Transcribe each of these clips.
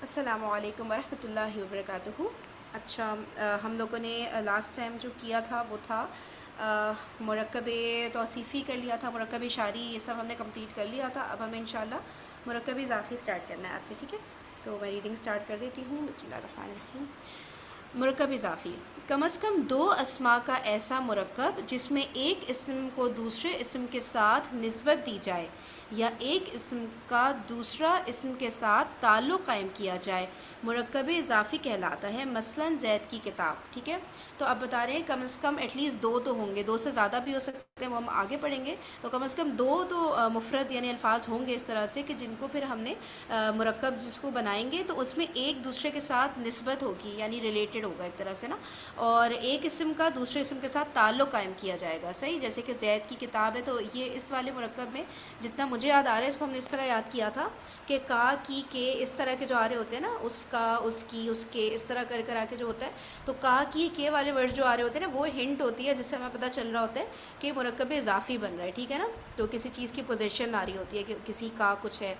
السلام علیکم ورحمۃ اللہ وبرکاتہ۔ اچھا، ہم لوگوں نے لاسٹ ٹائم جو کیا تھا وہ تھا مرکب توصیفی کر لیا تھا، مرکب اشاری، یہ سب ہم نے کمپلیٹ کر لیا تھا۔ اب ہمیں انشاءاللہ مرکب اضافی سٹارٹ کرنا ہے آج سے، ٹھیک ہے؟ تو میں ریڈنگ سٹارٹ کر دیتی ہوں۔ بسم اللہ الرحمن الرحیم۔ مرکب اضافی، کم از کم دو اسماء کا ایسا مرکب جس میں ایک اسم کو دوسرے اسم کے ساتھ نسبت دی جائے یا ایک اسم کا دوسرا اسم کے ساتھ تعلق قائم کیا جائے، مرکب اضافی کہلاتا ہے۔ مثلا زید کی کتاب، ٹھیک ہے؟ تو اب بتا رہے ہیں کم از کم ایٹ لیسٹ دو تو ہوں گے، دو سے زیادہ بھی ہو سکتے ہیں، وہ ہم آگے پڑھیں گے۔ تو کم از کم دو تو مفرد یعنی الفاظ ہوں گے اس طرح سے کہ جن کو پھر ہم نے مرکب جس کو بنائیں گے تو اس میں ایک دوسرے کے ساتھ نسبت ہوگی، یعنی ریلیٹڈ ہوگا ایک طرح سے نا، اور ایک اسم کا دوسرے اسم کے ساتھ تعلق قائم کیا جائے گا، صحیح؟ جیسے کہ زید کی کتاب ہے، تو یہ اس والے مرکب میں جتنا مجھے یاد آ رہا ہے اس کو ہم نے اس طرح یاد کیا تھا کہ کا، کی، کے، اس طرح کے جو آ رہے ہوتے ہیں نا، اس کا، اس کی، اس کے، اس طرح کر آ کے جو ہوتا ہے، تو کا، کی، کے والے ورڈ جو آ رہے ہوتے ہیں نا، وہ ہنٹ ہوتی ہے جس سے ہمیں پتہ چل رہا ہوتا ہے کہ مرکب اضافی بن رہا ہے، ٹھیک ہے نا؟ تو کسی چیز کی پوزیشن آ رہی ہوتی ہے کہ کسی کا کچھ ہے۔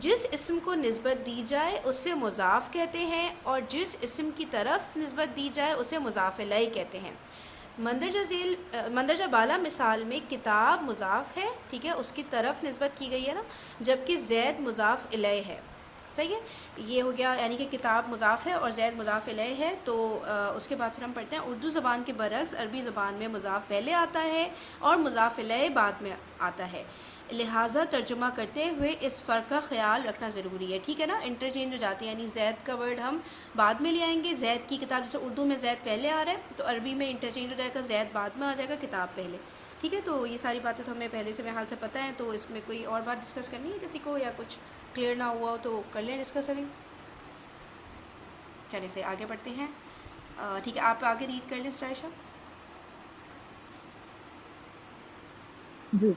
جس اسم کو نسبت دی جائے اسے مضاف کہتے ہیں، اور جس اسم کی طرف نسبت دی جائے اسے مضاف الیہ کہتے ہیں۔ مندرجہ بالا مثال میں کتاب مضاف ہے، ٹھیک ہے، اس کی طرف نسبت کی گئی ہے نا، جبکہ زید مضاف الیہ ہے، صحیح ہے؟ یہ ہو گیا، یعنی کہ کتاب مضاف ہے اور زید مضاف الیہ ہے۔ تو اس کے بعد پھر ہم پڑھتے ہیں اردو زبان کے برعکس عربی زبان میں مضاف پہلے آتا ہے اور مضاف الیہ بعد میں آتا ہے، لہٰذا ترجمہ کرتے ہوئے اس فرق کا خیال رکھنا ضروری ہے، ٹھیک ہے نا؟ انٹرچینج ہو جاتی ہے، یعنی زید کا ورڈ ہم بعد میں لے آئیں گے، زید کی کتاب، جیسے اردو میں زید پہلے آ رہا ہے تو عربی میں انٹرچینج ہو جائے گا، زید بعد میں آ جائے گا، کتاب پہلے، ٹھیک ہے؟ تو یہ ساری باتیں تو ہمیں پہلے سے میرے حال سے پتہ ہیں، تو اس میں کوئی اور بات ڈسکس کرنی ہے کسی کو، یا کچھ کلیئر نہ ہوا ہو تو کر لیں ڈسکس ابھی۔ چلے سے آگے بڑھتے ہیں، ٹھیک ہے؟ آپ آگے ریڈ کر لیں سرائشہ۔ جی،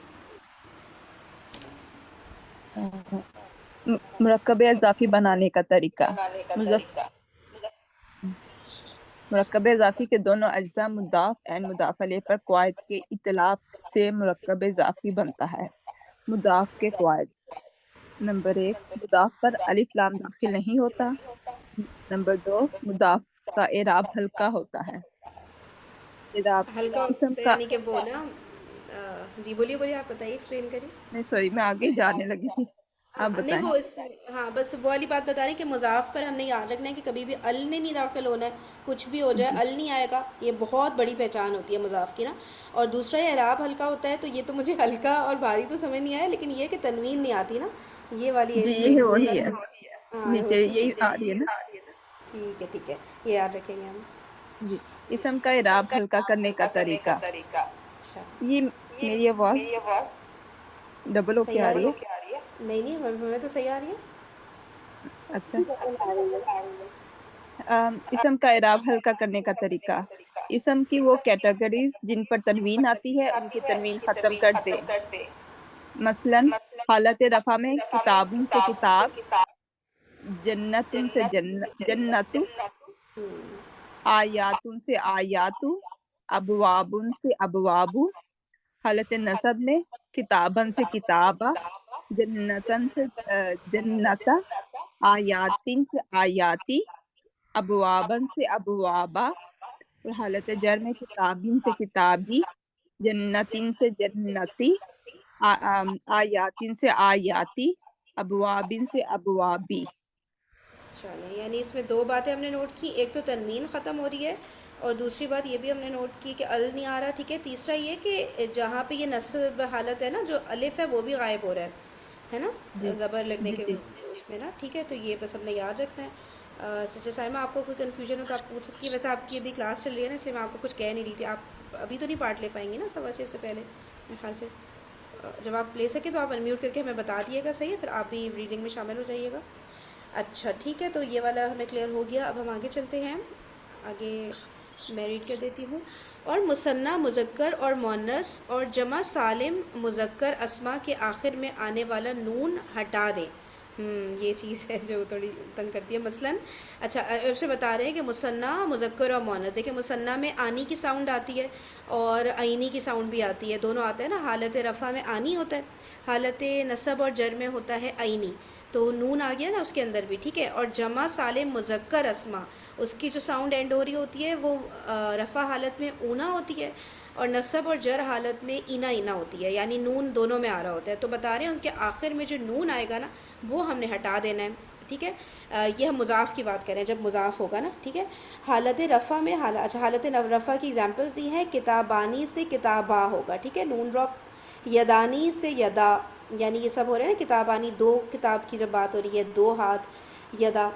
مرکب اضافی بنانے کا طریقہ۔ مرکب اضافی کے دونوں اجزاء مضاف اینڈ مضاف علیہ پر قواعد کے اطلاق سے مرکب اضافی بنتا ہے۔ مضاف کے قواعد: نمبر 1، مضاف پر الف لام داخل نہیں ہوتا۔ نمبر 2، مضاف کا اعراب ہلکا ہوتا ہے۔ اعراب: ہلکا اسم ہوتا ہے کا، یعنی کہ وہ نا، جی بولیے آپ بتائیے، ایکسپلین کریے۔ نہیں سوری میں آگے جانے لگی تھی، آپ ہاں نہیں، بتائیں۔ وہ اس میں ہاں بس وہ والی بات بتا رہے ہیں کہ مضاف پر ہم نے یاد رکھنا ہے کہ کبھی بھی ال نے نہیں داخل ہونا ہے، کچھ بھی ہو جائے جی ال نہیں آئے گا، یہ بہت بڑی پہچان ہوتی ہے مضاف کی نا۔ اور دوسرا یہ اعراب ہلکا ہوتا ہے، تو یہ تو مجھے ہلکا اور بھاری تو سمجھ نہیں آیا، لیکن یہ کہ تنوین نہیں آتی نا، یہ والی جی اس میں یہ وہ وہی ہے، ہاں نیچے ہوتی یہی ہے، آ رہی ہے نا۔ ٹھیک ہے ٹھیک ہے، یہ یاد رکھیں گے ہم۔ جی، اسم کا اعراب ہلکا کرنے کا طریقہ۔ اچھا، یہ میری آواز ڈبل ہو کے صحیح آ آ رہی رہی ہے؟ ہے؟ نہیں نہیں، ہمیں تو صحیح آ رہی ہے۔ اچھا، اسم کا اعراب ہلکا کرنے کا طریقہ۔ اسم کی وہ کیٹیگریز جن پر تنوین آتی ہے ان کی تنوین ختم کر دیں۔ مثلا حالت رفع میں کتابوں سے کتاب، جنتوں سے جنت، آیاتوں سے آیات، ابوابن سے ابواب۔ حالت نصب میں کتابن سے کتابہ، جنتن سے جنت، آیاتن سے آیاتی، ابوابن سے ابوابا۔ اور حالت جر میں کتابین سے کتابی، جنتین سے جنتی، آیاتین سے آیاتی، ابوابین سے ابوابی۔ چلیں، یعنی اس میں دو باتیں ہم نے نوٹ کی، ایک تو تنوین ختم ہو رہی ہے، اور دوسری بات یہ بھی ہم نے نوٹ کی کہ ال نہیں آ رہا، ٹھیک ہے؟ تیسرا یہ کہ جہاں پہ یہ نصب حالت ہے نا، جو الف ہے وہ بھی غائب ہو رہا ہے نا، جی زبر لگنے جی کے جی اس میں نا، ٹھیک ہے؟ تو یہ بس ہم نے یاد رکھنا ہے۔ سچا سائمہ، آپ کو کوئی کنفیوژن ہو تو آپ پوچھ سکتی ہیں، ویسے آپ کی ابھی کلاس چل رہی ہے نا، اس لیے میں آپ کو کچھ کہہ نہیں رہی تھی، آپ ابھی تو نہیں پارٹ لے پائیں گی نا 6:15 سے پہلے میرے خیال سے۔ جب آپ لے سکیں تو آپ انمیوٹ کر کے ہمیں بتا دیے گا، صحیح ہے؟ پھر آپ بھی ریڈنگ میں شامل ہو جائیے گا۔ اچھا ٹھیک ہے، تو یہ والا ہمیں کلیئر ہو گیا، اب ہم آگے چلتے ہیں۔ آگے میں ریڈ کر دیتی ہوں۔ اور مثنیٰ مذکر اور مؤنث اور جمع سالم مذکر اسماء کے آخر میں آنے والا نون ہٹا دیں۔ یہ چیز ہے جو تھوڑی تنگ کرتی ہے، مثلاً اچھا اب سے بتا رہے ہیں کہ مثنیٰ مذکر اور مؤنث، دیکھیں مثنیٰ میں آنی کی ساؤنڈ آتی ہے اور عینی کی ساؤنڈ بھی آتی ہے، دونوں آتا ہے نا۔ حالت رفع میں آنی ہوتا ہے، حالت نصب اور جر میں ہوتا ہے عینی۔ تو نون آ گیا نا اس کے اندر بھی، ٹھیک ہے. اور جمع سالم مذکر اسما، اس کی جو ساؤنڈ اینڈ ہو رہی ہوتی ہے وہ رفع حالت میں اونا ہوتی ہے، اور نصب اور جر حالت میں اینا اینا ہوتی ہے، یعنی نون دونوں میں آ رہا ہوتا ہے. تو بتا رہے ہیں ان کے آخر میں جو نون آئے گا نا وہ ہم نے ہٹا دینا ہے، ٹھیک ہے. یہ ہم مضاف کی بات کریں جب مضاف ہوگا نا، ٹھیک ہے. حالت رفع میں اچھا حالت رفع کی ایگزامپلس دی ہیں. کتابانی سے کتابا ہوگا، ٹھیک ہے، نون ڈراپ. یدانی سے یدا، یعنی یہ سب ہو رہے ہیں نا. کتابانی دو کتاب کی جب بات ہو رہی ہے، دو ہاتھ. یدا.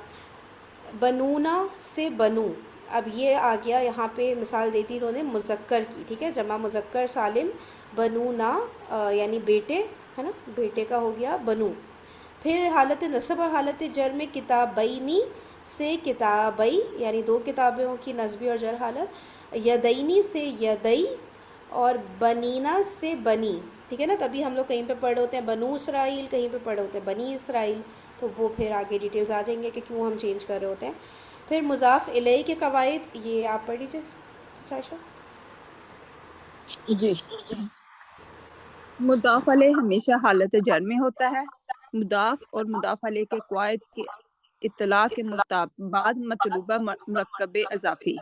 بنونا سے بنو، اب یہ آ گیا یہاں پہ مثال دیتی انہوں نے مذکر کی، ٹھیک ہے، جمع مذکر سالم. بنونا یعنی بیٹے، ہے نا، بیٹے کا ہو گیا بنو. پھر حالت نصب اور حالت جر میں کتابینی سے کتابئی، یعنی دو کتابوں کی نصبی اور جر حالت. یدینی سے یدئی، اور بنینا سے بنی، ٹھیک ہے نا. تبھی ہم لوگ کہیں پہ پڑھ رہے ہوتے ہیں بنو اسرائیل، کہیں پہ پڑھ رہے ہوتے ہیں بنی اسرائیل، تو وہ پھر آگے ڈیٹیلز آ جائیں گے کہ کیوں ہم چینج کر رہے ہوتے ہیں. پھر مضاف الیہ کے قواعد، یہ آپ پڑھ لیجیے عائشہ. جی. مضاف علیہ ہمیشہ حالت جر میں ہوتا ہے. مضاف اور مضاف علیہ کے قواعد کے اطلاع کے بعد مطلوبہ مرکب اضافی.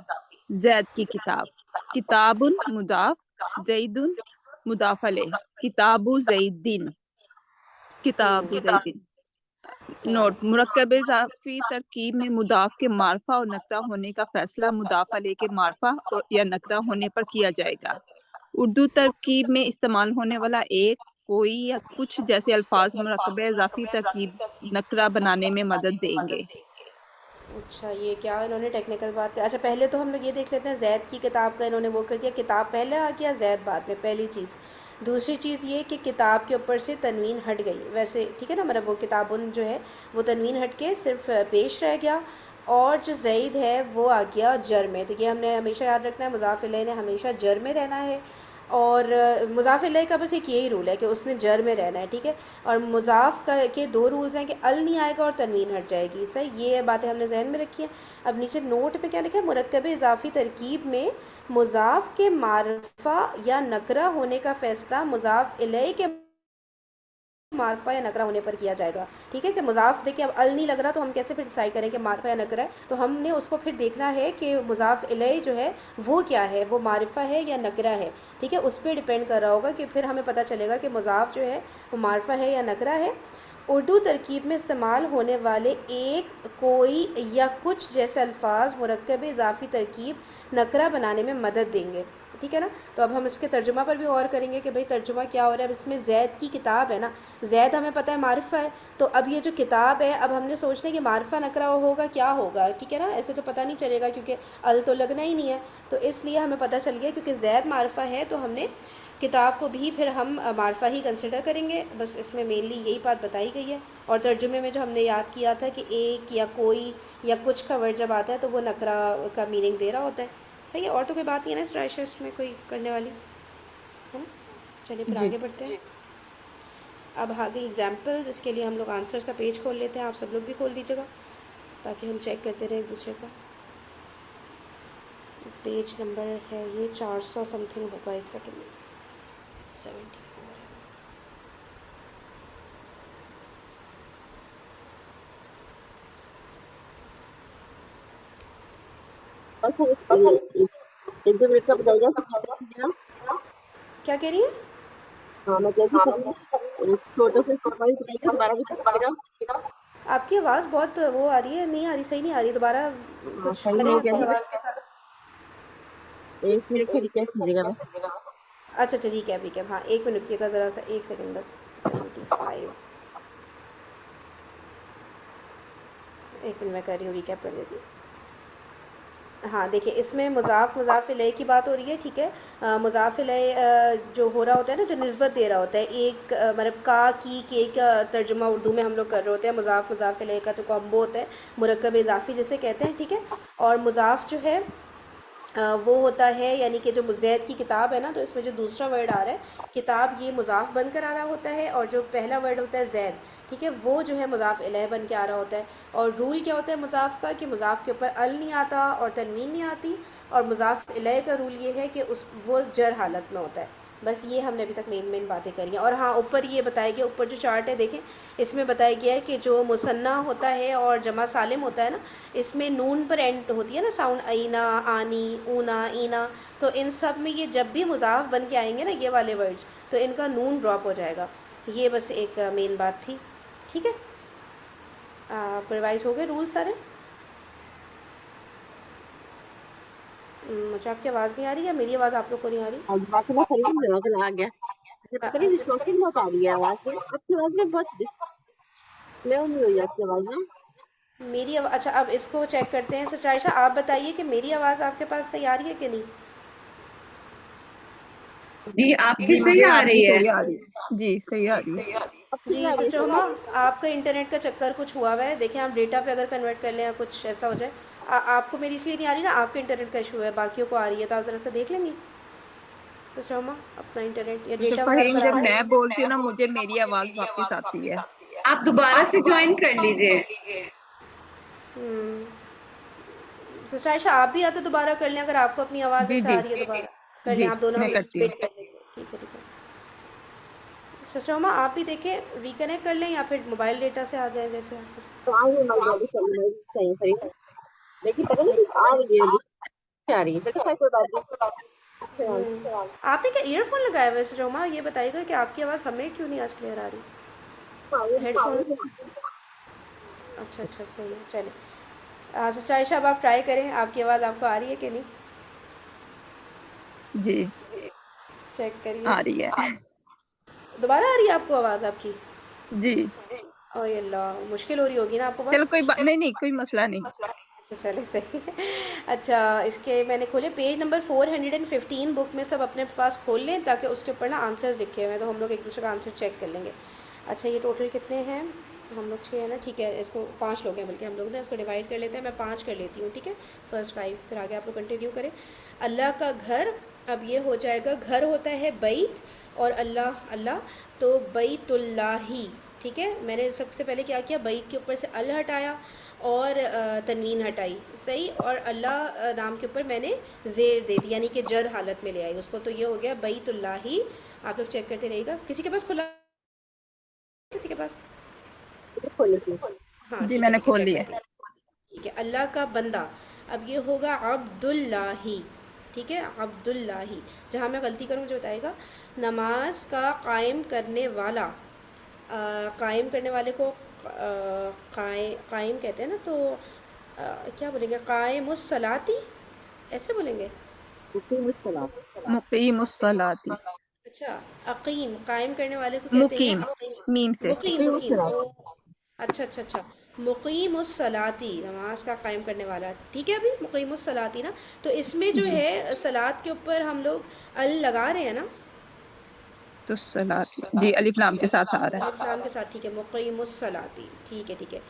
زید کی کتاب، کتاب مضاف، زید مضاف علیہ. کتاب زیدین، کتاب زیدین. اچھا. نوٹ: مرکب اضافی ترکیب میں مضاف کے معرفہ اور نکرہ ہونے کا فیصلہ مضاف علیہ کے معرفہ یا نکرہ ہونے پر کیا جائے گا. اردو ترکیب میں استعمال ہونے والا ایک، کوئی یا کچھ جیسے الفاظ مرکب اضافی ترکیب نکرہ بنانے میں مدد دیں گے. اچھا، یہ کیا انہوں نے ٹیکنیکل بات کی. اچھا پہلے تو ہم لوگ یہ دیکھ لیتے ہیں زید کی کتاب کا انہوں نے وہ کر دیا، کتاب پہلے آ گیا زید بعد میں، پہلی چیز. دوسری چیز یہ کہ کتاب کے اوپر سے تنوین ہٹ گئی ویسے، ٹھیک ہے نا، مطلب وہ کتابن جو ہے وہ تنوین ہٹ کے صرف پیش رہ گیا. اور جو زید ہے وہ آ گیا جر میں. تو یہ ہم نے ہمیشہ یاد رکھنا ہے، مضاف الیہ نے ہمیشہ جر میں رہنا ہے. اور مضاف الیہ کا بس ایک یہی رول ہے کہ اس نے جر میں رہنا ہے، ٹھیک ہے. اور مضاف کے دو رولز ہیں کہ ال نہیں آئے گا اور تنوین ہٹ جائے گی. صحیح، یہ باتیں ہم نے ذہن میں رکھی ہیں. اب نیچے نوٹ پہ کیا لکھا ہے، مرکب اضافی ترکیب میں مضاف کے معرفہ یا نکرہ ہونے کا فیصلہ مضاف الیہ کے معرفہ یا نکرہ ہونے پر کیا جائے گا. ٹھیک ہے، کہ مضاف دیکھیں اب ال نہیں لگ رہا تو ہم کیسے پھر ڈیسائیڈ کریں کہ معرفہ یا نکرہ ہے. تو ہم نے اس کو پھر دیکھنا ہے کہ مضاف الیہ جو ہے وہ کیا ہے، وہ معرفہ ہے یا نکرہ ہے. ٹھیک ہے، اس پہ ڈیپینڈ کر رہا ہوگا کہ پھر ہمیں پتہ چلے گا کہ مضاف جو ہے وہ معرفہ ہے یا نکرہ ہے. اردو ترکیب میں استعمال ہونے والے ایک، کوئی یا کچھ جیسے الفاظ مرکب اضافی ترکیب نکرہ بنانے میں مدد دیں گے. ٹھیک ہے نا. تو اب ہم اس کے ترجمہ پر بھی غور کریں گے کہ بھئی ترجمہ کیا ہو رہا ہے. اب اس میں زید کی کتاب ہے نا، زید ہمیں پتہ ہے معرفہ ہے، تو اب یہ جو کتاب ہے اب ہم نے سوچنا ہے کہ معرفہ نکرہ ہوگا کیا ہوگا. ٹھیک ہے نا، ایسے تو پتہ نہیں چلے گا کیونکہ ال تو لگنا ہی نہیں ہے. تو اس لیے ہمیں پتہ چل گیا کیونکہ زید معرفہ ہے تو ہم نے کتاب کو بھی پھر ہم معرفہ ہی کنسیڈر کریں گے. بس اس میں مینلی یہی بات بتائی گئی ہے. اور ترجمے میں جو ہم نے یاد کیا تھا کہ ایک یا کوئی یا کچھ کا ورڈ جب آتا ہے تو وہ نکرہ کا میننگ دے رہا ہوتا ہے. صحیح ہے، اور تو کوئی بات نہیں ہے نا اس رائشہ اس میں کوئی کرنے والی ہے نا. چلیے پھر جی. آگے بڑھتے ہیں. اب آگے ایگزامپل جس کے لیے ہم لوگ آنسرز کا پیج کھول لیتے ہیں. آپ سب لوگ بھی کھول دیجیے گا تاکہ ہم چیک کرتے رہیں ایک دوسرے کا. پیج نمبر ہے یہ 400 سم تھنگ ہوگا، ایک سیکنڈ میں 74 ہے. ایک دو منٹ کا بتائیے. کیا کہہ رہی ہیں؟ ہاں میں کہتی ایک چھوٹا سا استعمال بتائیے، دوبارہ بتائیے گا. آپ کی آواز بہت وہ آ رہی ہے، نہیں آ رہی، صحیح نہیں آ رہی. دوبارہ ہاں کچھ صحیح کریں نہیں اپنی کہتی. آواز کے ساتھ. ایک منٹ کی ریکویسٹ کیجیے گا بس. اچھا ٹھیک ہے ٹھیک ہے. ہاں ایک منٹ رکیے گا ذرا سا، ایک سیکنڈ بس. 75 ایک منٹ میں کر رہی ہوں، ریکیپ کر دیتی ہوں. ہاں دیکھیں اس میں مضاف الیہ کی بات ہو رہی ہے. ٹھیک ہے، مضاف الیہ جو ہو رہا ہوتا ہے نا، جو نسبت دے رہا ہوتا ہے، ایک مطلب کا کی کے کا ترجمہ اردو میں ہم لوگ کر رہے ہوتے ہیں. مضاف الیہ کا جو کامبو ہوتا ہے مرکب اضافی جسے کہتے ہیں. ٹھیک ہے، اور مضاف جو ہے وہ ہوتا ہے یعنی کہ جو زید کی کتاب ہے نا، تو اس میں جو دوسرا ورڈ آ رہا ہے کتاب، یہ مضاف بن کر آ رہا ہوتا ہے. اور جو پہلا ورڈ ہوتا ہے زید، ٹھیک ہے، وہ جو ہے مضاف الیہ بن کے آ رہا ہوتا ہے. اور رول کیا ہوتا ہے مضاف کا کہ مضاف کے اوپر ال نہیں آتا اور تنوین نہیں آتی. اور مضاف الیہ کا رول یہ ہے کہ وہ جر حالت میں ہوتا ہے. بس یہ ہم نے ابھی تک مین باتیں کری ہیں. اور ہاں اوپر یہ بتایا گیا، اوپر جو چارٹ ہے دیکھیں، اس میں بتایا گیا ہے کہ جو مثنیٰ ہوتا ہے اور جمع سالم ہوتا ہے نا، اس میں نون پر اینڈ ہوتی ہے نا ساؤنڈ، اینا، آنی، اونا، اینا، تو ان سب میں یہ جب بھی مضاف بن کے آئیں گے نا یہ والے ورڈز، تو ان کا نون ڈراپ ہو جائے گا. یہ بس ایک مین بات تھی. ٹھیک ہے، آپ کو ریوائز ہو گئے رول سارے؟ مجھے آپ کی آواز نہیں آ رہی، یا میری آواز آپ لوگ کو نہیں آ رہی؟ جزاک اللہ خیر، جزاک اللہ آ گیا. اچھا پتہ نہیں ڈسٹورشن بہت آ رہی ہے آواز میں، آپ کی آواز میں بہت کلیئر نہیں ہوئی آپ کی آواز نا. میری اچھا اب اس کو چیک کرتے ہیں. سسٹر عائشہ آپ بتائیے کہ میری آواز آپ کے پاس صحیح آ رہی ہے کہ نہیں؟ جی آپ کی جی صحیح مجھے آ آپ کی رہی ہے. صحیح آ رہی ہے، جی صحیح آ رہی ہے. اب جی کتنا آ رہی سسٹر ہما، آپ کا انٹرنیٹ کا چکر کچھ ہوا ہوا ہے، دیکھیں آپ ڈیٹا پہ اگر کنورٹ کر لیں یا کچھ ایسا ہو جائے. آپ کو میری اس لیے نہیں آ رہی نا، آپ کے انٹرنیٹ کا ایشو ہے، باقیوں کو آ رہی ہے، تو آپ ذرا سا دیکھ لیں گی سسٹر ہما اپنا انٹرنیٹ یا تو ڈیٹا وغیرہ فہیم پر آ جب جائیں. میں بولتی ہوں نا مجھے میری آواز واپس آتی ہے. آپ دوبارہ سے جوائن کر لیجئے. سسٹر عائشہ آپ بھی آتے دوبارہ کر لیں، اگر آپ کو اپنی آواز جی ایسے جی آ رہی ہے دوبارہ کر لیں، جی آپ دونوں میں ہم کرتی ہوں. ویٹ کر لیتے ہیں. ٹھیک ہے ٹھیک ہے. سسٹر ہما آپ بھی دیکھیں ریکنیکٹ کر لیں یا پھر موبائل ڈیٹا سے آ جائیں جیسے آپ کو. تو آ رہی ہماری گاڑی چاہیے خرید، لیکن پتہ نہیں کچھ آ رہی ہے آ رہی ہے. چلو خیر کوئی بات نہیں. آپ نے کیا ایئر فون لگایا ہوا ہے سسٹر ہما؟ یہ بتائیے گا کہ آپ کی آواز ہمیں کیوں نہیں آج کلیئر آ رہی؟ ہیڈ فون؟ اچھا اچھا صحیح ہے. چلیں سسٹر عائشہ اب آپ ٹرائی کریں، آپ کی آواز آپ کو آ رہی ہے کہ نہیں؟ جی چیک کریے. آ رہی ہے. دوبارہ آ رہی ہے آپ کو آواز آپ کی؟ جی اوہ اللہ، مشکل ہو رہی ہوگی نا آپ کو چلو بات. کوئی بات نہیں، نہیں کوئی مسئلہ نہیں. اچھا چلے صحیح ہے. اچھا اس کے میں نے کھولے پیج نمبر 415 بک میں، سب اپنے پاس کھول لیں تاکہ اس کے اوپر نا آنسرز لکھے ہوئے ہیں، تو ہم لوگ ایک دوسرے کا آنسر چیک کر لیں گے. اچھا یہ ٹوٹل کتنے ہیں؟ ہم لوگ 6 ہیں نا، ٹھیک ہے. اس کو 5 لوگ ہیں بلکہ ہم لوگ نا اس کو ڈیوائڈ کر لیتے ہیں. میں 5 کر لیتی ہوں، ٹھیک ہے، فرسٹ 5، پھر آگے آپ لوگ کنٹینیو کریں. اللہ کا گھر، اب یہ ہو جائے گا، گھر ہوتا ہے بیت اور اللہ اللہ، تو بیت اللہ ہی. ٹھیک ہے، میں نے سب سے پہلے کیا بیت کے اوپر سے ال ہٹایا اور تنوین ہٹائی، صحیح، اور اللہ نام کے اوپر میں نے زیر دے دی، یعنی کہ جر حالت میں لے آئی اس کو، تو یہ ہو گیا بیت اللہ ہی. آپ لوگ چیک کرتے رہیے گا. کسی کے پاس کھلا؟ کسی کے پاس؟ ہاں جی ٹھیک میں ہے نے ٹھیک ہے، کھول چیک لیا. کرتے ہیں. ٹھیک ہے، اللہ کا بندہ، اب یہ ہوگا عبد اللہ. ٹھیک ہے، عبد اللہ. جہاں میں غلطی کروں مجھے بتائے گا. نماز کا قائم کرنے والا، قائم کرنے والے کو قائم کہتے ہیں نا، تو کیا بولیں گے؟ قائم الصلاتی ایسے بولیں گے؟ مقیم الصلاۃ. اچھا، عقیم، قائم کرنے والے کو کہتے ہیں مقیم عقیم. میم سے. مقیم مقیم اچھا اچھا اچھا. مقیم الصلاتی، نماز کا قائم کرنے والا. ٹھیک ہے، ابھی مقیم الصلاتی نا، تو اس میں جو جی ہے صلاۃ کے اوپر ہم لوگ ال لگا رہے ہیں نا. تو الصلاۃ جی الف لام کے ساتھ آ رہا ہے. الف لام کے ساتھ، ٹھیک ہے، مقیم الصلاتی. ٹھیک ہے ٹھیک ہے.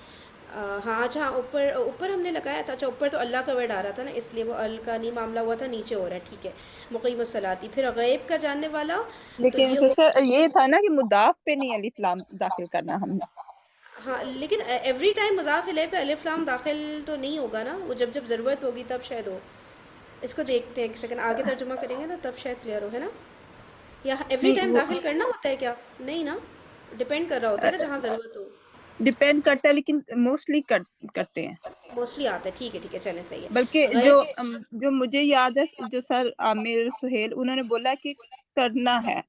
ہاں اچھا اوپر ہم نے لگایا تھا. اچھا اوپر تو اللہ کا ورڈ آ رہا تھا نا، اس لیے وہ ال کا نہیں معاملہ ہوا تھا، نیچے ہو رہا ہے. ٹھیک ہے، مقیم الصلاتی. پھر غیب کا جاننے والا، تو لیکن یہ سسٹر یہ تھا نا کہ مضاف پہ نہیں الف لام داخل کرنا ہم نے. ہاں لیکن ایوری ٹائم مضاف الیہ پہ الف لام داخل تو نہیں ہوگا نا، وہ جب ضرورت ہوگی تب شاید ہو. اس کو دیکھتے ہیں ایک سیکنڈ، آگے ترجمہ کریں گے نا تب شاید کلیئر ہو، ہے نا. یا ایوری نہیں ٹائم وہ داخل کرنا ہوتا ہے کیا؟ نہیں نا، ڈپینڈ کر رہا ہوتا ہے نا جہاں ضرورت ہو. ڈپینڈ کرتا ہے لیکن موسٹلی کرتے ہیں. موسٹلی آتا ہے. ٹھیک ہے ٹھیک ہے، چلیں صحیح بلکہ ہے. غیب جو مجھے یاد ہے، جو سر عامر سہیل انہوں نے بولا کہ کرنا ہے.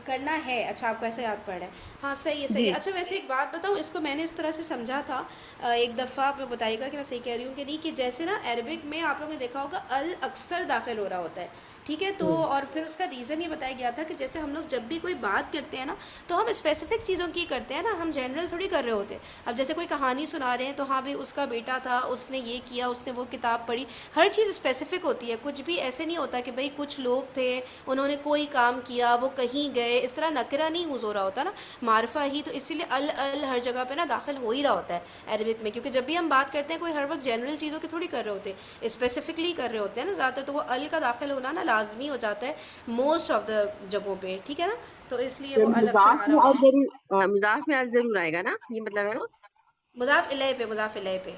کرنا ہے. اچھا آپ کو ایسے یاد پڑ رہا ہے. ہاں صحیح ہے صحیح ہے. جی اچھا ویسے ایک بات بتاؤں، اس کو میں نے اس طرح سے سمجھا تھا ایک دفعہ، آپ لوگ بتائیے گا کہ میں صحیح کہہ رہی ہوں کہ نہیں، کہ جیسے نا عربک میں آپ لوگوں نے دیکھا ہوگا ال اکثر داخل ہو رہا ہوتا ہے. ٹھیک ہے، تو اور پھر اس کا ریزن یہ بتایا گیا تھا کہ جیسے ہم لوگ جب بھی کوئی بات کرتے ہیں نا، تو ہم اسپیسیفک چیزوں کی کرتے ہیں نا، ہم جنرل تھوڑی کر رہے ہوتے. اب جیسے کوئی کہانی سنا رہے ہیں تو ہاں بھی اس کا بیٹا تھا، اس نے یہ کیا، اس نے وہ کتاب پڑھی. ہر چیز اسپیسیفک ہوتی ہے. کچھ بھی ایسے نہیں ہوتا کہ بھئی کچھ لوگ تھے، انہوں نے کوئی کام کیا، وہ کہیں گئے، اس طرح نکرہ نہیں یوز ہو رہا ہوتا نا، معرفہ ہی. تو اسی لیے ال ہر جگہ پہ نا داخل ہو ہی رہا ہوتا ہے عربک میں، کیونکہ جب بھی ہم بات کرتے ہیں کوئی ہر وقت جنرل چیزوں کی تھوڑی کر رہے ہوتے، اسپیسیفکلی کر رہے ہوتے ہیں نا زیادہ تر. تو وہ ال کا داخل ہونا نا لازمی ہو جاتا ہے موسٹ آف دا جگہوں پہ. ٹھیک ہے نا، تو اس لیے وہ ال اکثر آ رہا ہوتا ہے. مضاف میں ضرور آئے گا نا، یہ مطلب ہے نا. مضاف الیہ پہ، مضاف الیہ پہ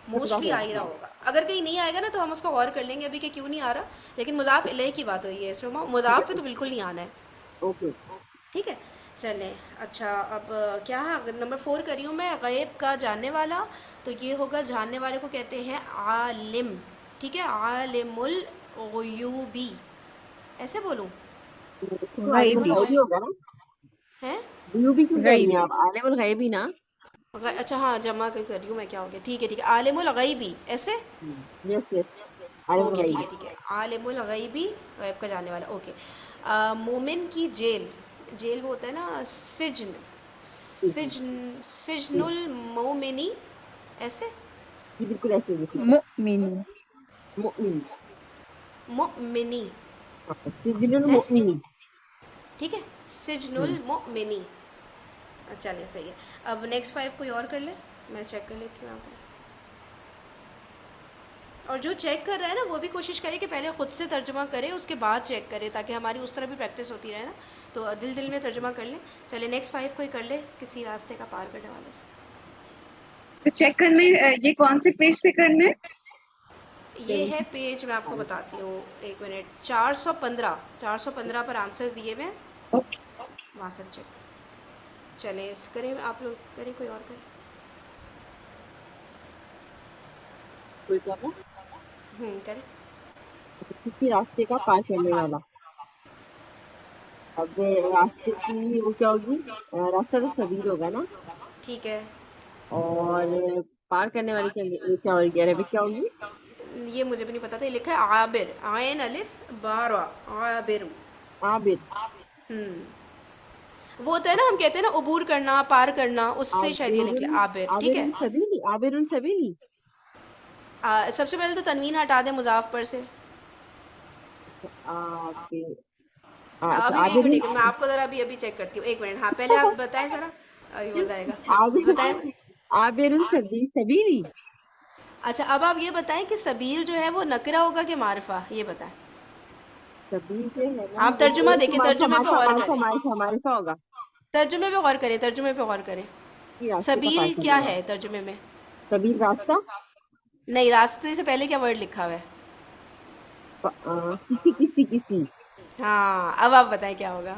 موسٹلی آ ہی رہا ہوگا. اگر کہیں نہیں آئے گا نا تو ہم اس کو غور کر لیں گے ابھی کہ کیوں نہیں آ رہا. لیکن مضاف الیہ کی بات ہوئی ہے اس میں، مضاف پہ تو بالکل نہیں آنا ہے. اوکے. ٹھیک ہے چلیں. اچھا اب کیا ہے نمبر 4 کری ہوں میں. غیب کا جاننے والا، تو یہ ہوگا جاننے والے کو کہتے ہیں عالم. ٹھیک ہے، عالم الغیوبی، ایسے بولوں؟ تو عالم عالم غیبی. الغیبی الغیب ہوگا نا، ہیں. غیوبی کیوں کہہ رہی ہیں غیبی. آپ؟ عالم الغیبی نا. اچھا ہاں جمع کر رہی ہوں میں، کیا ہو گیا. ٹھیک ہے ٹھیک ہے، عالم الغیبی ایسے. یس یس، عالم اوکے ٹھیک الغیبی. ہے ٹھیک ہے، عالم الغیبی غیب کا جاننے والا. اوکے. مومن کی جیل، جیل وہ ہوتا ہے نا سجن، سجن المومنی، ایسے. جی بالکل ایسے ہی ٹھیک ہے. مؤمن. مؤمن، مؤمنی سجن ہے. المؤمنی. ٹھیک ہے، سجن المؤمنی. چلے صحیح ہے. اب نیکسٹ 5 کوئی اور کر لے، میں چیک کر لیتی ہوں یہاں پہ. اور جو چیک کر رہا ہے نا وہ بھی کوشش کرے کہ پہلے خود سے ترجمہ کرے اس کے بعد چیک کرے، تاکہ ہماری اس طرح بھی پریکٹس ہوتی رہے نا. تو دل دل میں ترجمہ کر لیں. چلے نیکسٹ 5 کوئی کر لے کسی راستے کا پار کرنے والے سے. تو چیک کرنے یہ کون سے پیج سے کرنا ہے؟ یہ ہے پیج، میں آپ کو بتاتی ہوں ایک منٹ. 415 پر آنسر دیے ہوئے ہیں، اوکے. وہاں سے چیک کریں. چلیں اس کریں، آپ لوگ کریں، کوئی اور کریں. کوئی کہہ رہا کریں. کسی راستے کا پار کرنے والا. اب راستے کی وہ کیا ہوگی؟ راستہ تو سبیل ہوگا نا. ٹھیک ہے. اور پار کرنے والی کیا ہوگی؟ عربک کیا ہوگی؟ یہ مجھے بھی نہیں پتا تھا. یہ لکھا ہے عابر، عین الف بارا، عابر. عابر. وہ ہوتا ہے نا، ہم کہتے ہیں نا عبور کرنا، پار کرنا، اس سے شاید یہ نکلا عابر. ٹھیک عابر ہے. السبیلی، عابر السبیلی. سب سے پہلے تو تنوین ہٹا دیں مضاف پر سے. عابر. ابھی اچھا ایک عابر منٹ میں آپ کو ذرا ابھی چیک کرتی ہوں. ایک منٹ. ہاں پہلے آپ بتائیں ذرا، ابھی مزہ آئے گا. عابر بتائیں. عابر السبیلی. اچھا اب آپ یہ بتائیں کہ سبیل جو ہے وہ نکرہ ہوگا کہ معرفہ، یہ بتائیں. سبیل جو ہے نا آپ وہ ترجمہ دیکھیں، ترجمے پہ غور کریں، معرفہ ہوگا. ترجمے پہ غور کریں، ترجمے پہ غور کریں. یہ راستے کا پار سبیل کرنے کیا والا. ہے ترجمے میں؟ سبیل راستہ. نہیں، راستے سے پہلے کیا ورڈ لکھا ہوا ہے؟ کسی. ہاں اب آپ بتائیں کیا ہوگا.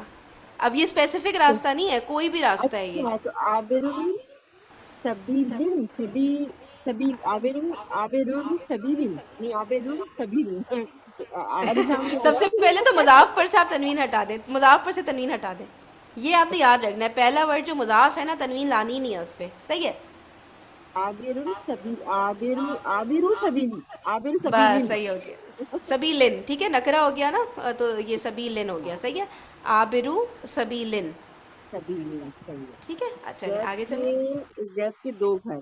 اب یہ اسپیسیفک راستہ نہیں ہے، کوئی بھی راستہ ہے یہ. اچھا تو عابر سبیل عابر السبیل نہیں عابر السبیل. سب سے پہلے تو مضاف پر سے آپ تنوین ہٹا دیں، مضاف پر سے تنوین ہٹا دیں. یہ آپ نے یاد رکھنا ہے، پہلا ورڈ جو مضاف ہے نا تنوین لانی نہیں ہے اس پہ. صحیح ہے، عابر السبیل، عابر بس سبیل. صحیح ہو گیا. سبیلن، ٹھیک ہے، نکرہ ہو گیا نا تو یہ سبیلن ہو گیا. صحیح ہے، آبرو سبیلن. سبیل صحیح ہے. ٹھیک ہے. چلیں آگے چلیں. زید کے دو گھر.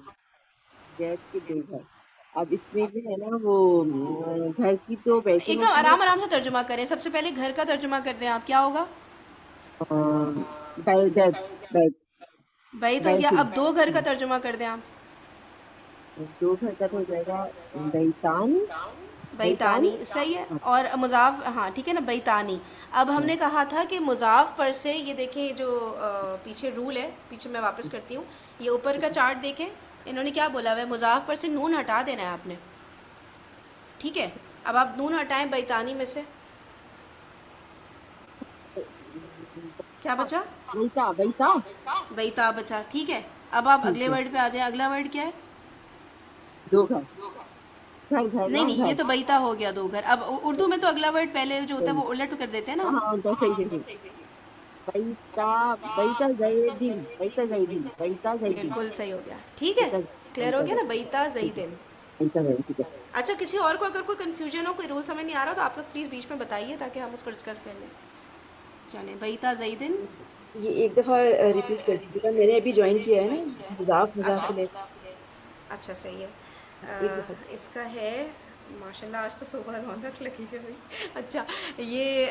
اب اس میں جو ہے نا وہ گھر کی تو بیت ایک دم ہوتی ہے. آرام آرام سے ترجمہ کریں. سب سے پہلے گھر کا ترجمہ کر دیں آپ، کیا ہوگا؟ بیت. بیت ہو گیا. اب دو گھر کا ترجمہ کر دیں آپ. دو گھر کا تو ہو جائے گا بیتان. بیتانی صحیح ہے. اور مضاف، ہاں ٹھیک ہے نا، بیتانی. اب ہم نے کہا تھا کہ مضاف پر سے، یہ دیکھیں جو پیچھے رول ہے، پیچھے میں واپس کرتی ہوں، یہ اوپر کا چارٹ دیکھیں. انہوں نے کیا بولا ہوا ہے؟ مضاف پر سے نون ہٹا دینا ہے آپ نے. ٹھیک ہے، اب آپ نون ہٹائیں بیتانی میں سے، کیا بچا؟ بیتا. بیتا بچا. ٹھیک ہے، اب آپ اگلے ٹھیک ہے. ورڈ پہ آ جائیں. اگلا ورڈ کیا ہے؟ دو گھر. گھر نہیں نا نہیں، یہ گھر. تو بیتا ہو گیا دو گھر. اب اردو میں تو اگلا ورڈ پہلے جو ہوتا ہے صحیح. وہ الٹ کر دیتے ہیں نا. ہاں تو صحیح. بیتا زیدین. بیتا زیدین. بالکل صحیح ہو گیا. ٹھیک ہے، کلیئر ہو گیا نا، بیتا ٹھیک ہے. زیدن. بیتا زیدین ٹھیک ہے. اچھا کسی اور کو اگر کوئی کنفیوژن ہو، کوئی رول سمجھ نہیں آ رہا تو آپ لوگ پلیز بیچ میں بتائیے تاکہ ہم اس کو ڈسکس کر لیں. چلیں، بیتا زیدن. یہ ایک دفعہ ریپیٹ کر دیجیے گا، میں نے ابھی جوائن کیا ہے نا. مضاف اچھا الیہ. اچھا صحیح ہے. ایک دفعہ. اس کا ہے ماشاءاللہ آج تو صبح رونق لگی ہے بھائی. اچھا یہ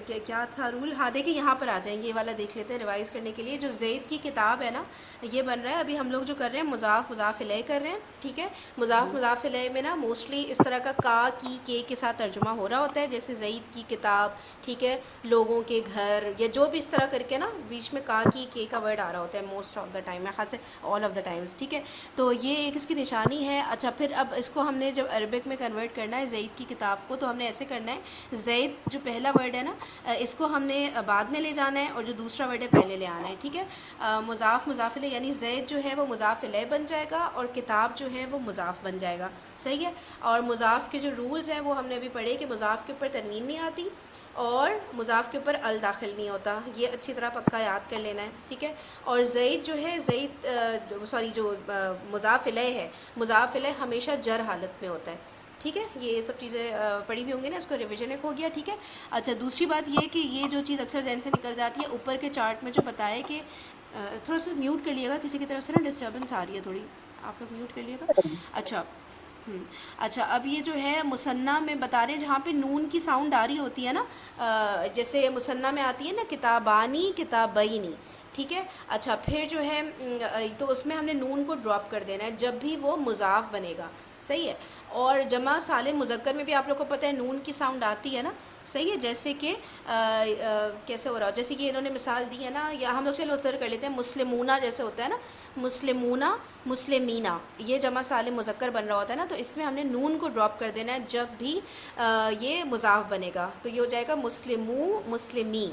کیا تھا رول؟ ہاں دیکھیں یہاں پر آ جائیں، یہ والا دیکھ لیتے ہیں ریوائز کرنے کے لیے. جو زید کی کتاب ہے نا یہ بن رہا ہے ابھی ہم لوگ جو کر رہے ہیں مضاف مضاف الیہ کر رہے ہیں. ٹھیک ہے، مضاف مضاف الیہ میں نا موسٹلی اس طرح کا کا کی کے ساتھ ترجمہ ہو رہا ہوتا ہے، جیسے زید کی کتاب، ٹھیک ہے، لوگوں کے گھر، یا جو بھی اس طرح کر کے نا بیچ میں کا کی کے کا ورڈ آ رہا ہوتا ہے موسٹ آف دا ٹائم، میرے خیال سے آل آف دا ٹائمس. ٹھیک ہے، تو یہ ایک اس کی نشانی ہے. اچھا پھر اب اس کو ہم نے جب عربک میں کنورٹ کرنا ہے زید کی کتاب کو، تو ہم نے ایسے کرنا ہے، زید جو پہلا ورڈ ہے نا اس کو ہم نے بعد میں لے جانا ہے، اور جو دوسرا ورڈ ہے پہلے لے آنا ہے. ٹھیک ہے، مضاف مضاف الیہ یعنی زید جو ہے وہ مضاف الیہ بن جائے گا، اور کتاب جو ہے وہ مضاف بن جائے گا. صحیح ہے. اور مضاف کے جو رولز ہیں وہ ہم نے ابھی پڑھے کہ مضاف کے اوپر تنوین نہیں آتی، اور مضاف کے اوپر ال داخل نہیں ہوتا. یہ اچھی طرح پکا یاد کر لینا ہے. ٹھیک ہے، اور زید جو ہے زید سوری جو مضاف الیہ ہے، مضاف الیہ ہمیشہ جر حالت میں ہوتا ہے. ٹھیک ہے، یہ سب چیزیں پڑھی ہوئی ہوں گی نا، اس کو ریویژن ایک ہو گیا. ٹھیک ہے. اچھا دوسری بات یہ کہ یہ جو چیز اکثر ذہن سے نکل جاتی ہے، اوپر کے چارٹ میں جو بتایا کہ تھوڑا سا میوٹ کر لیے گا، کسی کی طرف سے نا ڈسٹربنس آ رہی ہے تھوڑی، آپ لوگ میوٹ کر لیے گا. اچھا اچھا اب یہ جو ہے مثنیٰ میں بتا رہے ہیں جہاں پہ نون کی ساؤنڈ آ رہی ہوتی ہے نا، جیسے مثنیٰ میں آتی ہے نا کتابانی کتابینی. ٹھیک ہے. اچھا پھر جو ہے تو اس میں ہم نے نون کو ڈراپ کر دینا ہے جب بھی وہ مضاف بنے گا. صحیح ہے. اور جمع سالم مذکر میں بھی آپ لوگ کو پتہ ہے نون کی ساؤنڈ آتی ہے نا. صحیح ہے، جیسے کہ کیسے ہو رہا ہو، جیسے کہ انہوں نے مثال دی ہے نا، یا ہم لوگ چلو اس طرح کر لیتے ہیں، مسلمونہ جیسے ہوتا ہے نا، مسلمونہ مسلمینہ، یہ جمع سالم مذکر بن رہا ہوتا ہے نا، تو اس میں ہم نے نون کو ڈراپ کر دینا ہے جب بھی یہ مضاف بنے گا، تو یہ ہو جائے گا مسلمو مسلمی.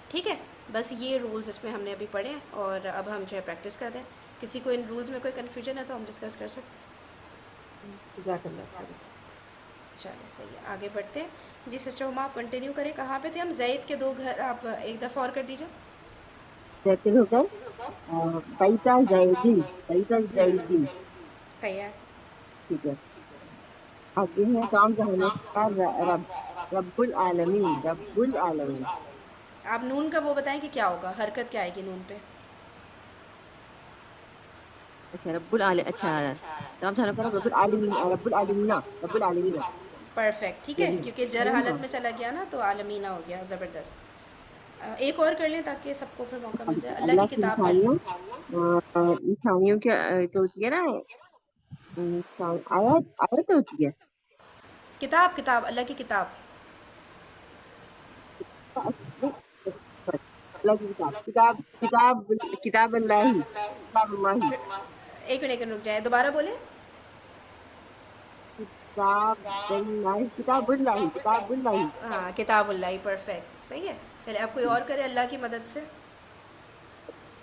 ٹھیک ہے، بس یہ رولز اس میں ہم نے ابھی پڑھے ہیں، اور اب ہم جو ہے پریکٹس کر رہے ہیں. کسی کو ان رولز میں کوئی کنفیوژن ہے تو ہم ڈسکس کر سکتے ہیں. جزاک اللہ خیر. چلیں صحیح ہے، آگے بڑھتے ہیں. جی سسٹر ہما آپ کنٹینیو کریں، کہاں پہ تھے ہم؟ زید کے دو گھر آپ ایک دفعہ اور کر دیجیے. زید ہو گئے بیتا زیدین، بیتا زیدین. صحیح ہے. ٹھیک ہے، آگے ہے کام جہاں کا رب، رب العالمین، رب العالمین. آپ نون کا وہ بتائیں کہ کیا ہوگا، حرکت کیا آئے گی نون پہ؟ اچھا رب العالمین، اچھا کام جہاں کا رب، رب العالمین، رب العالمین، رب العالمین. پرفیکٹ. ٹھیک ہے، کیونکہ جر حالت میں چلا گیا نا تو عالمینہ ہو گیا. زبردست. ایک اور کر لیں تاکہ سب کو پھر موقع مل جائے. اللہ کی کتاب کر لیں. نشانیوں کی تو ہوتی ہے نا، آیت آیت ہوتی ہے. کتاب کتاب اللہ کی کتاب. اللہ کی کتاب، کتاب کتاب کتاب اللہ، کتاب اللہ، ایک منٹ رک جائیں، دوبارہ بولیں. کتاب اللہ، کتاب اللہ، کتاب اللہ. ہاں کتاب اللہ. پرفیکٹ. صحیح ہے. چلے اب کوئی اور کرے اللہ کی مدد سے.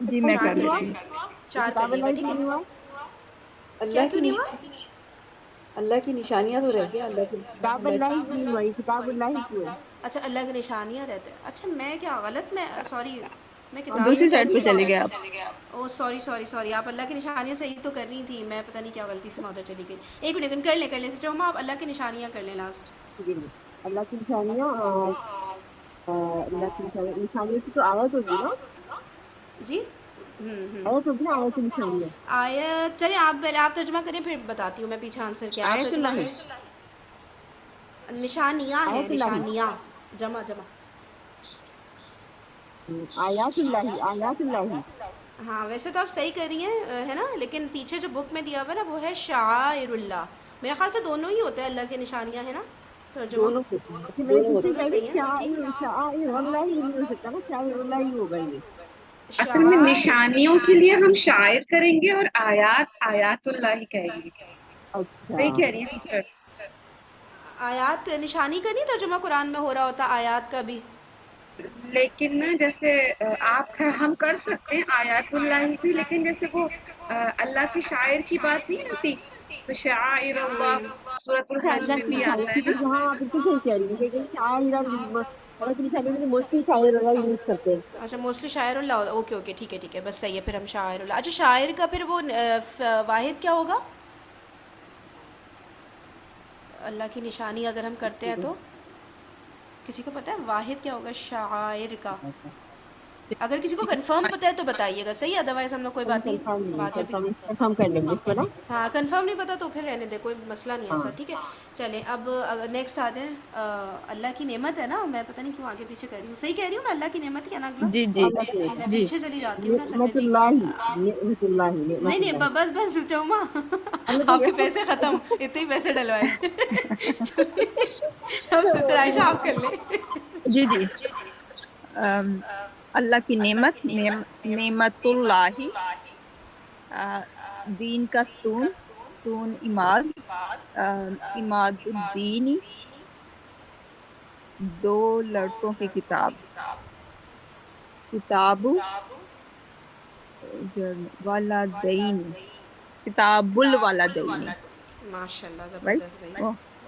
جی میں چار کر کر لیتی لیجیے، ہوں. چار کر کتاب لیے گا. اللہ ٹھیک کی ہے. نہیں ہوا، کیا اللہ کیوں کی نہیں ہوا؟ اللہ کی نشانیاں تو رہ گیا. اللہ کی کتاب اللہ کی نہیں ہوا، یہ کتاب اللہ کی ہے. اچھا اللہ کی نشانیاں رہتے ہیں. اچھا میں کیا غلط، میں سوری، میں اور کتاب دوسری نہیں سائڈ پہ پڑھی. چلے گئے آپ. او سوری سوری سوری، آپ اللہ کی نشانیاں صحیح تو کر رہی تھیں، میں پتہ نہیں کیا غلطی سے میں ادھر چلی گئی. ایک منٹ کر لیں سسٹر ہما، آپ اللہ کی نشانیاں کر لیں لاسٹ. جی اللہ کی نشانیاں، اللہ کی نشانیوں کی تو آیت ہوگی نا، جی آیت ہوگی نا، آیت نشانیاں. آیت چلیں آپ پہلے آپ ترجمہ کریں پھر بتاتی ہوں میں پیچھے آنسر کیا. آپ آیت ترجمہ اللہ، کریں. نشانیاں ہیں، آیت اللہ، نشانیاں جمع جمع. آیات اللہ، آیات اللہ. ہاں ویسے تو آپ صحیح کر رہی ہیں ہے نا، لیکن پیچھے جو بک میں دیا ہوا ہے نا وہ ہے شعائر اللہ. میرے خیال سے دونوں ہی ہوتا ہے اللہ کی نشانیاں، ہے نا ترجمہ. دونوں ہوتے ہیں، اچھا میں دونوں پوچھنا ہوتے دونوں چاہ رہی صحیح ہوں، ہے نا. ٹھیک شاعر شاعر اللہ ہی نہیں ہو سکتا نا، شاعر اللہ ہی ہوگا یہ. اصل میں شعائر نشانیوں کے لیے ہم شاعر کریں گے، اور آیات آیات اللہ ہی کہیں گے. اچھا صحیح کہہ رہی ہیں سسٹر. آیات نشانی کا نہیں ترجمہ قرآن میں ہو رہا ہوتا، آیات کا بھی. لیکن نا جیسے ہم کر سکتے ہیں آیات اللہ بھی، لیکن جیسے وہ اللہ کی شاعر کی بات نہیں آتی، تو شعائر اللہ سورۃ اچھا الحج اللہ میں کی بھی نشانی، آتا ہے ٹھیک نا. ہے ہاں بالکل صحیح کہہ رہی ہے کہ شاعر اللہ کی نشانی میں موسٹلی شاعر اللہ یوز کرتے ہیں. اچھا موسٹلی شاعر اللہ. اوکے اوکے ٹھیک ہے بس صحیح ہے، پھر ہم شاعر اللہ. اچھا شاعر کا پھر وہ واحد کیا ہوگا اللہ کی نشانی اگر ہم کرتے ہیں تو؟ کسی کو پتہ ہے واحد کیا ہوگا شاعر کا؟ اگر کسی کو کنفرم پتہ ہے تو بتائیے گا، صحیح، ادروائز ہم لوگ کوئی ہم بات نہیں کنفرم نہیں، بعد میں بھی. کنفرم کر لیں گے اس کو نا. ہاں کنفرم نہیں پتا تو پھر رہنے دیں، کوئی مسئلہ نہیں ہے ہاں سر، ٹھیک ہے. چلیں اب نیکسٹ آ جائیں. اللہ کی نعمت ہے نا، میں پتہ نہیں کیوں آگے پیچھے کر رہی ہوں، صحیح کہہ رہی ہوں میں، اللہ کی نعمت ہی ہے نا اگلا. جی جی اللہ کی میں جی پیچھے چلی جاتی ہوں نا اصل میں نعمت جی. اللہ، نعمت اللہ، نہیں نعمت نہیں اللہ. بس چوما اللہ آپ کے پیسے ختم، اتنے ہی پیسے ڈلوائے. اب ستر عائشہ آپ کر لیں. جی جی. اللہ کی نعمت، نعمت اللہ، دین کا ستون، ستون عماد، عماد الدین، دو لڑکوں کی کتاب، کتاب والدین، کتاب الوالدین، ماشاء اللہ رائٹ. زبردست بھائی.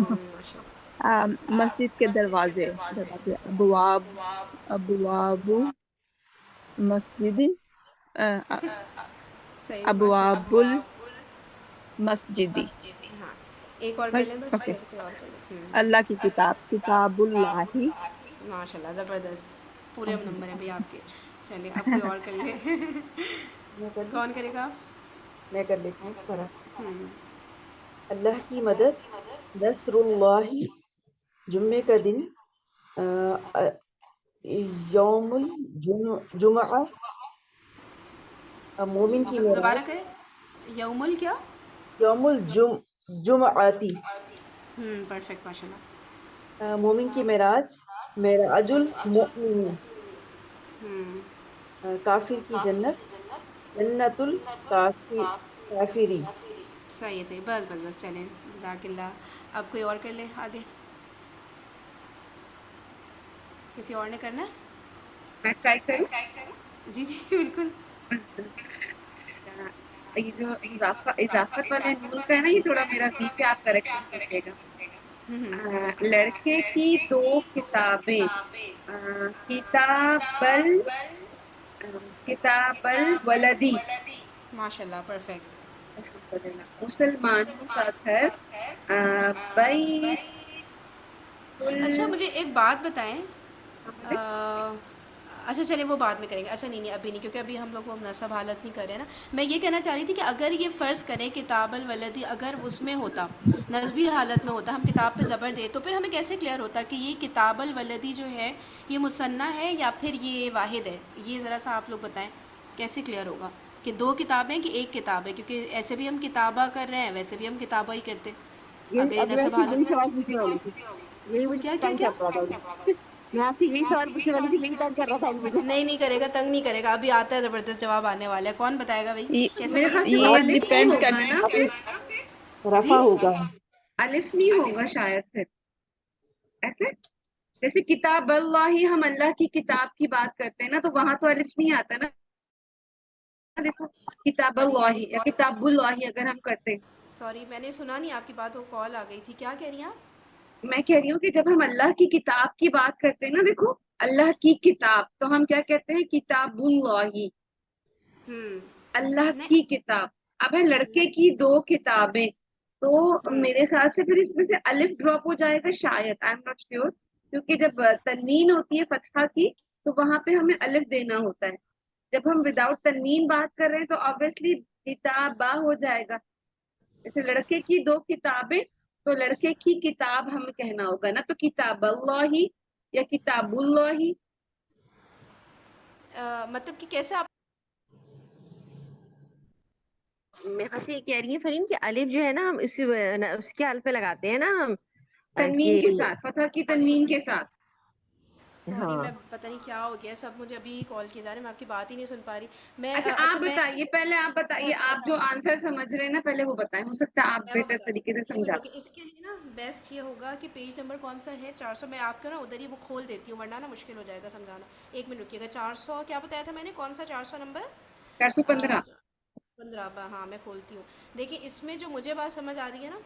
ماشاء اللہ. مسجد کے دروازے، ابواب، ابواب مسجد، صحیح ماشاء ابواب اللہ. المسجد، ہاں ایک اور کر رائٹ. لیں بس، اوکے. پھر کوئی اور کر لیں. اللہ کی کتاب، کتاب اللہ. ماشاء اللہ زبردست، پورے نمبر ہیں بھائی آپ کے. چلیں اب کوئی اور کر لیں. میں کر لوں، کون کرے گا؟ میں کر لیتی ہوں فرا. ہوں. اللہ کی مدد، نصر اللہ، جمعے کا دن، آ، یوم الجمعہ، مومن کی دوبارہ معراج، کریں. یوم کیا؟ یوم الجمعاتی، پرفیکٹ ماشاء اللہ. مومن کی معراج، معراج المؤمن، کافر کی جنت، جنت الکافری. صحیح ہے صحیح، بس چلیں جزاک اللہ. اب کوئی اور کر لیں آگے، کسی اور نے کرنا ہے؟ میں ٹرائی کروں. جی جی بالکل. یہ جو اضافت والے نون کا ہے نا، یہ تھوڑا میرا ویک ہے، آپ کریکشن کیجیے گا. لڑکے کی دو کتابیں، کتاب کتاب الولدی، ماشاء اللہ پرفیکٹ. الحمدللہ. مسلمانوں کا گھر، بیت اچھا مجھے ایک بات بتائیں. بولے. اچھا چلیں وہ بعد میں کریں گے. اچھا نہیں ابھی نہیں، کیونکہ ابھی ہم لوگ وہ نصب حالت نہیں کر رہے ہیں نا. میں یہ کہنا چاہ رہی تھی کہ اگر یہ فرض کریں کتاب الولدی اگر اس میں ہوتا، نصبی حالت میں ہوتا، ہم کتاب پہ زبر دیں، تو پھر ہمیں کیسے کلیئر ہوتا کہ یہ کتاب الولدی جو ہے یہ مثنیٰ ہے یا پھر یہ واحد ہے؟ یہ ذرا سا آپ لوگ بتائیں کیسے کلیئر ہوگا کہ دو کتابیں کہ ایک کتاب ہے، کیونکہ ایسے بھی ہم کتابہ کر رہے ہیں، ویسے بھی ہم کتابہ ہی کرتے یہ اگر یہ اب نصب ویسے یہی حالت. سوال پوچھنے والی تھی، یہی مجھے کیا کیا تنگ کیا؟ کر رہا تھا ابھی. میں آپ سے یہی سوال پوچھنے والی تھی، یہی تنگ کر رہا تھا ابھی مجھے. نہیں کرے گا، تنگ نہیں کرے گا، ابھی آتا ہے زبردست جواب آنے والا ہے. کون بتائے گا بھائی کیسے میرے پتہ خیال سے وہ چلے یہ گا؟ الف نہیں ڈیپینڈ ہوگا کرتا نا اب پھر، جی رفع ہوگا. الف نہیں ہوگا شاید پھر ایسے. جیسے کتاب اللہ، ہم اللہ کی کتاب کی بات کرتے ہیں نا، تو وہاں تو الف نہیں آتا نا. دیکھو کتاب اللہ یا کتاب اللہ اگر ہم کرتے ہیں. سوری میں نے سنا نہیں آپ کی بات، وہ کال آ گئی تھی. کیا کہہ رہی ہیں آپ؟ میں کہہ رہی ہوں کہ جب ہم اللہ کی کتاب کی بات کرتے ہیں نا، دیکھو اللہ کی کتاب، تو ہم کیا کہتے ہیں؟ کتاب اللہ، اللہ کی نہیں کتاب. اب ہے لڑکے کی دو کتابیں، تو میرے خیال سے پھر اس میں سے الف ڈراپ ہو جائے گا شاید، آئی ایم ناٹ شیور. کیونکہ جب تنوین ہوتی ہے فتحہ کی تو وہاں پہ ہمیں الف دینا ہوتا ہے. جب ہم وداؤٹ تنوین بات کر رہے ہیں تو آبویسلی کتابہ ہو جائے گا. جیسے لڑکے کی دو کتابیں، تو لڑکے کی کتاب ہمیں کہنا ہوگا نا، تو کتاب اللہ یا کتاب اللہ. مطلب کہ کیسے آپ میں خاص یہ کہہ رہی ہیں فرین کہ الف جو ہے نا ہم اس کے حل پہ لگاتے ہیں نا ہم تنوین کہ کے ساتھ، فتح کی تنوین کے ساتھ. سوری ہاں. میں پتہ نہیں کیا ہو گیا، سب مجھے ابھی کال کیے جا رہے ہیں، میں آپ کی بات ہی نہیں سن پا رہی. میں اچھا آپ میں بتائیے پہلے، آپ بتائیے، آپ جو آنسر سمجھ رہے ہیں نا پہلے وہ بتائیں، ہو سکتا ہے آپ وہ بہتر بتا طریقے سے ایک منٹ سمجھا. رکیں. اس کے لیے نا بیسٹ یہ ہوگا کہ پیج نمبر کون سا ہے؟ 400. میں آپ کو نا ادھر ہی وہ کھول دیتی ہوں، ورنہ نا مشکل ہو جائے گا سمجھانا. ایک منٹ رکیے گا. 400 کیا بتایا تھا میں نے، کون سا 400 نمبر؟ 415. 15. ہاں میں کھولتی ہوں. دیکھیں اس میں جو مجھے بات سمجھ آ رہی ہے نا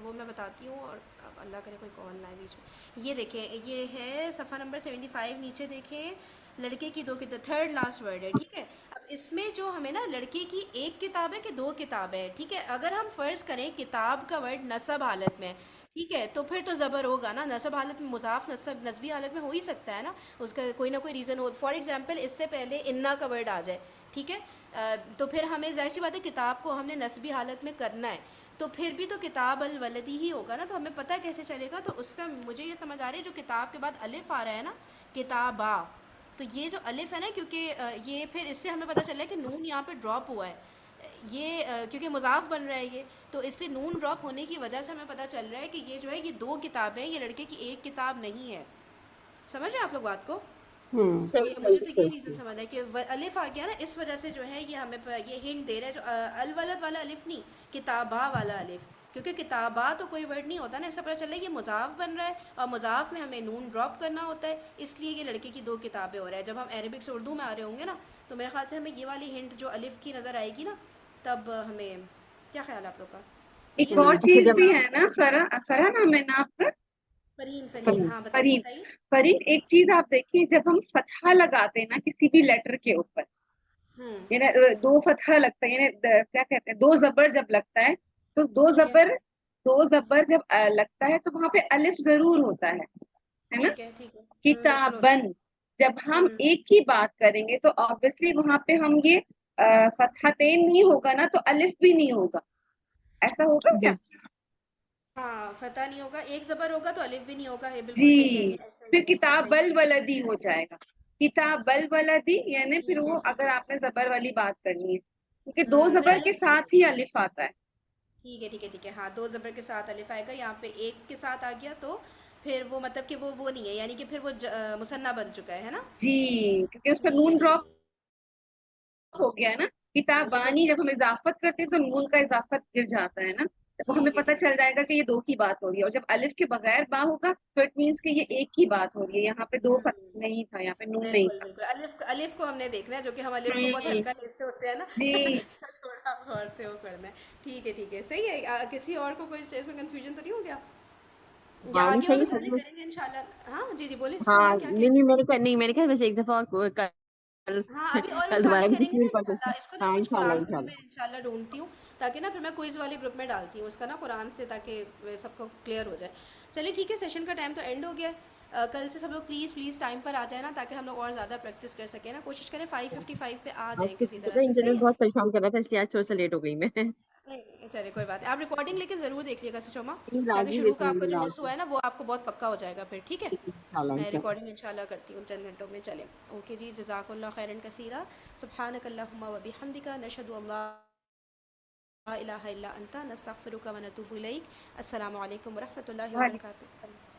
وہ میں بتاتی ہوں، اور اب اللہ کرے کوئی کال نہ آئے بیچ میں. یہ دیکھیں یہ ہے صفحہ نمبر 75. نیچے دیکھیں لڑکے کی دو کتاب، تھرڈ لاسٹ ورڈ ہے، ٹھیک ہے. اب اس میں جو ہمیں نا لڑکے کی ایک کتاب ہے کہ دو کتاب ہے، ٹھیک ہے. اگر ہم فرض کریں کتاب کا ورڈ نصب حالت میں، ٹھیک ہے، تو پھر تو زبر ہوگا نا، نصب حالت میں مضاف نصب نصبی حالت میں ہو ہی سکتا ہے نا، اس کا کوئی نہ کوئی ریزن ہو. فار ایگزامپل اس سے پہلے انا کا ورڈ آ جائے، ٹھیک ہے، تو پھر ہمیں ظاہر سی بات ہے کتاب کو ہم نے نصبی حالت میں کرنا ہے، تو پھر بھی تو کتاب الولدی ہی ہوگا نا، تو ہمیں پتہ کیسے چلے گا؟ تو اس کا مجھے یہ سمجھ آ رہی ہے جو کتاب کے بعد الف آ رہا ہے نا، کتابا، تو یہ جو الف ہے نا، کیونکہ یہ پھر اس سے ہمیں پتہ چل رہا ہے کہ نون یہاں پہ ڈراپ ہوا ہے، یہ کیونکہ مضاف بن رہا ہے یہ، تو اس لیے نون ڈراپ ہونے کی وجہ سے ہمیں پتہ چل رہا ہے کہ یہ جو ہے یہ دو کتابیں، یہ لڑکے کی ایک کتاب نہیں ہے. سمجھ رہے ہیں آپ لوگ بات کو؟ صحیح یہ مجھے صحیح تو یہ ریزن صحیح. سمجھ ہے کہ الف آ گیا نا، اس وجہ سے جو ہے یہ ہمیں یہ ہنٹ دے رہا ہے، جو الولد والا الف نہیں، کتابہ والا الف، کیونکہ کتابہ تو کوئی ورڈ نہیں ہوتا نا، اس سے پتہ چل رہا ہے یہ مضاف بن رہا ہے، اور مضاف میں ہمیں نون ڈراپ کرنا ہوتا ہے، اس لیے یہ لڑکے کی دو کتابیں ہو رہا ہے. جب ہم عربک سے اردو میں آ رہے ہوں گے نا، تو میرے خیال سے ہمیں یہ والی ہنٹ جو الف کی نظر آئے گی نا، تب ہمیں کیا خیال ہے آپ لوگ کا؟ یہ ایک اور سمجھ اچھا چیز جب بھی کتاب ہے نا، فرح نام ہے نا آپ کا؟ فرین فرین، فرین ہاں بتائیے فرین. بتائیے. فرین، ایک چیز آپ دیکھیے، جب ہم فتحہ لگاتے ہیں نا کسی بھی لیٹر کے اوپر، ہوں یعنی دو فتحہ لگتا ہے، یعنی کیا کہتے ہیں، دو زبر جب لگتا ہے، تو ٹھیک ہے دو زبر جب لگتا ہے تو وہاں پہ الف ضرور ہوتا ہے نا. ٹھیک ہے ٹھیک ہے، بالکل ہوتا کتابن، جب ہم ہے. ایک کی بات کریں گے تو آبویسلی وہاں پہ ہم یہ فتحتین نہیں ہوگا نا، تو الف بھی نہیں ہوگا. ایسا ہوگا کیا؟ جی ہاں فتح نہیں ہوگا، ایک زبر ہوگا تو الف بھی نہیں ہوگا، یہ بالکل صحیح کہہ جی، رہی ہیں، ایسا پھر ہی ہے ایسا کتاب ہی ہے. الولدی ہو جائے گا. کتاب الولدی یعنی پھر ٹھیک ہے وہ ٹھیک اگر ہے. آپ نے زبر والی بات کرنی ہے، کیونکہ دو پھر زبر کے الف ساتھ ہی الف آتا ہے. ٹھیک ہے ٹھیک ہے ٹھیک ہے، ہاں دو زبر کے ساتھ الف آئے گا، یہاں پہ ایک کے ساتھ آ گیا تو پھر وہ مطلب کہ وہ نہیں ہے، یعنی کہ پھر وہ مثنیٰ بن چکا ہے نا. جی، کیونکہ اس کا ٹھیک ہے نون ٹھیک ڈراپ ہے. ہو گیا ہے نا. ہاں کتاب یہ بانی جب ہم اضافت کرتے ہیں تو نون کا اضافت گر جاتا ہے نا، تو ہمیں ٹھیک ہے پتہ ٹھیک ہے. چل جائے گا کہ یہ دو کی بات ہو رہی ہے. اور جب الف کے بغیر با ہوگا تو اٹ مینس کہ یہ ایک کی بات ہو رہی ہے. یہاں پہ دو نہیں تھا، یہاں پہ نون نہیں بالکل تھا. بالکل، الف کو ہم نے دیکھنا ہے، جو کہ ہم الف کو بہت ہوں، ہلکا لیتے ہوتے ہیں نا. جی. تھوڑا غور سے وہ کرنا ہے. ٹھیک ہے ٹھیک ہے، صحیح ہے. کسی اور کو کوئی اس میں کنفیوژن تو نہیں ہو گیا؟ یا ہاں نہیں آگے اور صحیح ہے مثالیں سب. کریں گے انشاءاللہ. ہاں جی جی بولیں ہاں سوما کیا کہہ نہیں رہی نہیں ہیں؟ میں نے کہا نہیں، میں نے کہا بس ایک دفعہ اور کل ہاں ابھی اور کل مثالیں دوبارہ بھی کریں گے نا تکمیل پڑھ انشاءاللہ. سکتے. اس کو نا ہاں کچھ انشاءاللہ قرآن سے میں انشاءاللہ. انشاءاللہ ڈھونڈتی ہوں، تاکہ نا پھر میں کوئز والے گروپ میں ڈالتی ہوں اس کا نا قرآن سے، تاکہ سب کو کلیئر ہو جائے. چلیے ٹھیک ہے، سیشن کا ٹائم تو اینڈ ہو گیا ہے. کل سے سب لوگ پلیز ٹائم پر آ جائیں نا، تاکہ ہم لوگ اور زیادہ پریکٹس کر سکیں نا. کوشش کریں 5:55 پہ آ آج جائیں تو کسی طرح پتہ ہے سے، صحیح انٹرنیٹ ہے؟ بہت پریشان کر رہا تھا، اس لیے آج تھوڑا سا لیٹ ہو گئی میں. نہیں چلے کوئی بات نہیں، آپ ریکارڈنگ لیکن ضرور دیکھ گا سچوما، تاکہ لازمی شروع کا دیکھوں آپ کا گی جو مس لازمی. ہوا ہے نا وہ آپ کو بہت پکا ہو جائے گا پھر. ٹھیک ہے، انشاءاللہ میں انشاءاللہ. ریکارڈنگ انشاءاللہ کرتی ہوں چند گھنٹوں میں. چلیں اوکے جی، جزاک اللہ خیرا کثیرا. سبحانک اللہم و بحمدک، نشہد ان لا الہ الا انت، نستغفرک و نتوب الیک. السلام علیکم ورحمۃ اللہ وعلیکم وبرکاتہ.